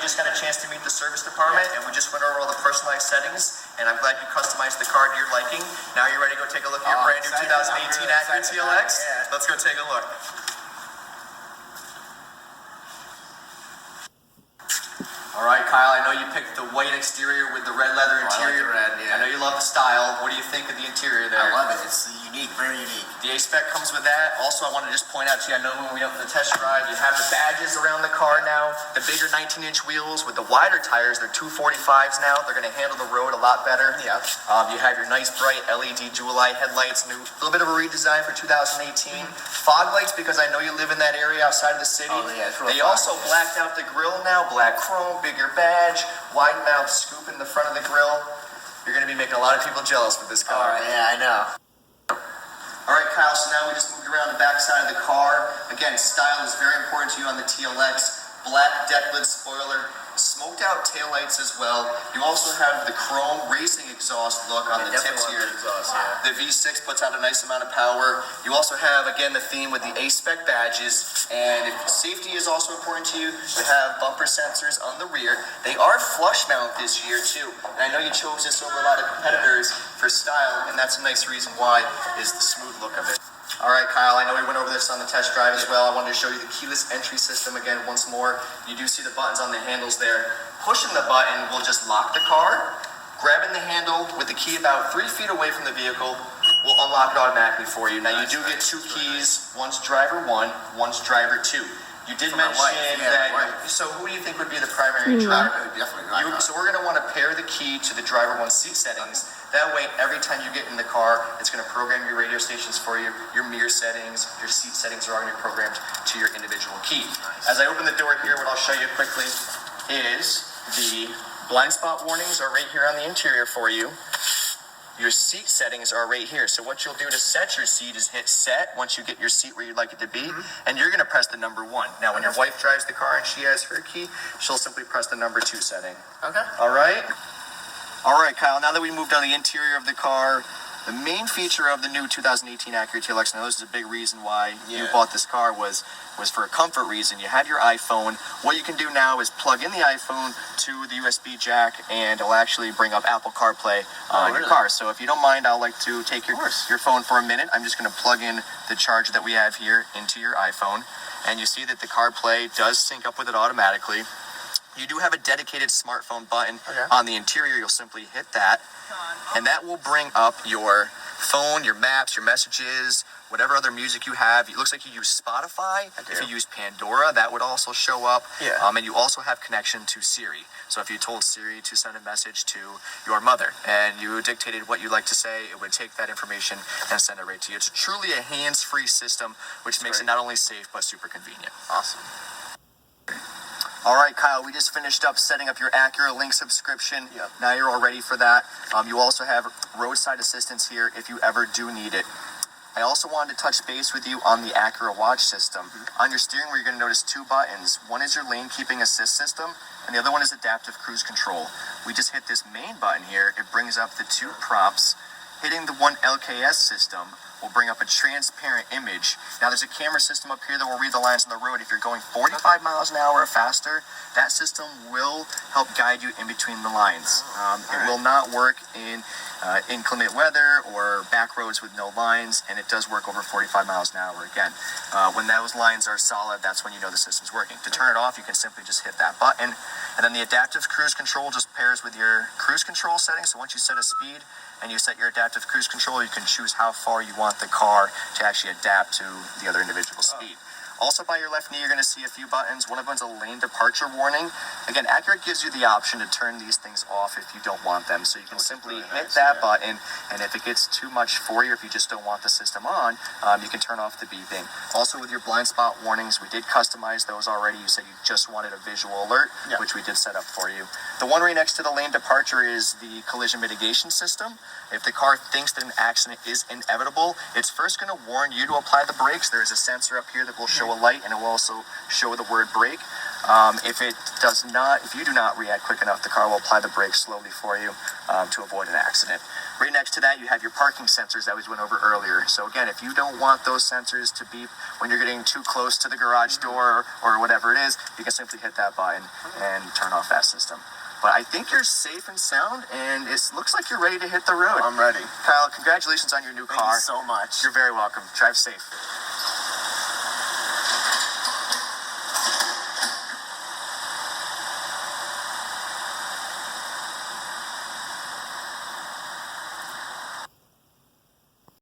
just got a chance to meet the service department, and we just went over all the personalized settings, and I'm glad you customized the car to your liking. Now you're ready to go take a look at your brand new 2018 Acura TLX? Yeah. Let's go take a look. All right, Kyle, I know you picked the white exterior with the red leather interior. I like the red, yeah. I know you love the style. What do you think of the interior there? I love it. It's unique, very unique. The A-Spec comes with that. Also, I want to just point out to you, I know when we went for the test drive, you have the badges around the car now, the bigger 19-inch wheels with the wider tires. They're 245s now. They're going to handle the road a lot better. Yeah. You have your nice bright LED dual light headlights, a little bit of a redesign for 2018. Fog lights, because I know you live in that area outside of the city. Oh, yeah, it's real they also blacked out the grill now, black chrome, bigger badge, wide mouth scoop in the front of the grill. You're going to be making a lot of people jealous with this car. Yeah, I know. All right, Kyle, so now we just moved around the back side of the car. Again, style is very important to you on the TLX. Black deck lid spoiler, smoked out taillights as well. You also have the chrome racing exhaust look on the tips here. The V6 puts out a nice amount of power. You also have, again, the theme with the A-Spec badges. And if safety is also important to you, you have bumper sensors on the rear. They are flush mount this year, too. And I know you chose this over a lot of competitors for style, and that's a nice reason why, is the smooth look of it. All right, Kyle, I know we went over this on the test drive as well. I wanted to show you the keyless entry system again once more. You do see the buttons on the handles there. Pushing the button will just lock the car. Grabbing the handle with the key about 3 feet away from the vehicle will unlock it automatically for you. Now, you do get 2 keys. One's driver 1, one's driver 2. You did mention that, so who do you think would be the primary driver? So we're going to want to pair the key to the driver 1 seat settings. That way, every time you get in the car, it's going to program your radio stations for you, your mirror settings, your seat settings are already programmed to your individual key. As I open the door here, what I'll show you quickly is the blind spot warnings are right here on the interior for you. Your seat settings are right here. So what you'll do to set your seat is hit set once you get your seat where you'd like it to be, and you're going to press the number 1. Now, when your wife drives the car and she has her key, she'll simply press the number 2 setting. Okay. All right? All right, Kyle, now that we moved on the interior of the car, the main feature of the new 2018 Acura TLX, now this is a big reason why you bought this car, was for a comfort reason. You have your iPhone. What you can do now is plug in the iPhone to the USB jack, and it'll actually bring up Apple CarPlay on your car. So if you don't mind, I'd like to take your phone for a minute. I'm just going to plug in the charger that we have here into your iPhone, and you see that the CarPlay does sync up with it automatically. You do have a dedicated smartphone button on the interior. You'll simply hit that, and that will bring up your phone, your maps, your messages, whatever other music you have. It looks like you use Spotify. If you use Pandora, that would also show up. And you also have connection to Siri. So if you told Siri to send a message to your mother and you dictated what you'd like to say, it would take that information and send it right to you. It's truly a hands-free system, which makes it not only safe, but super convenient. Awesome. All right, Kyle, we just finished up setting up your Acura Link subscription. Now you're all ready for that. You also have roadside assistance here if you ever do need it. I also wanted to touch base with you on the Acura Watch system. On your steering wheel, you're going to notice 2 buttons. One is your lane keeping assist system, and the other one is adaptive cruise control. We just hit this main button here. It brings up the 2 prompts. Hitting the 1 LKS system will bring up a transparent image. Now, there's a camera system up here that will read the lines on the road. If you're going 45 miles an hour or faster, that system will help guide you in between the lines. It will not work in inclement weather or back roads with no lines, and it does work over 45 miles an hour again. When those lines are solid, that's when you know the system's working. To turn it off, you can simply just hit that button. And then the adaptive cruise control just pairs with your cruise control settings. So once you set a speed and you set your adaptive cruise control, you can choose how far you want the car to actually adapt to the other individual speed. Also, by your left knee, you're going to see a few buttons. One of them's a lane departure warning. Again, Acura gives you the option to turn these things off if you don't want them. So you can simply hit that button, and if it gets too much for you, if you just don't want the system on, you can turn off the beeping. Also, with your blind spot warnings, we did customize those already. You said you just wanted a visual alert, which we did set up for you. The one right next to the lane departure is the collision mitigation system. If the car thinks that an accident is inevitable, it's first going to warn you to apply the brakes. There's a sensor up here that will show a light, and it will also show the word brake. If you do not react quick enough, the car will apply the brakes slowly for you to avoid an accident. Right next to that, you have your parking sensors that we went over earlier. So again, if you don't want those sensors to beep when you're getting too close to the garage door or whatever it is, you can simply hit that button and turn off that system. But I think you're safe and sound, and it looks like you're ready to hit the road. I'm ready. Kyle, congratulations on your new car. Thank you so much. You're very welcome. Drive safe.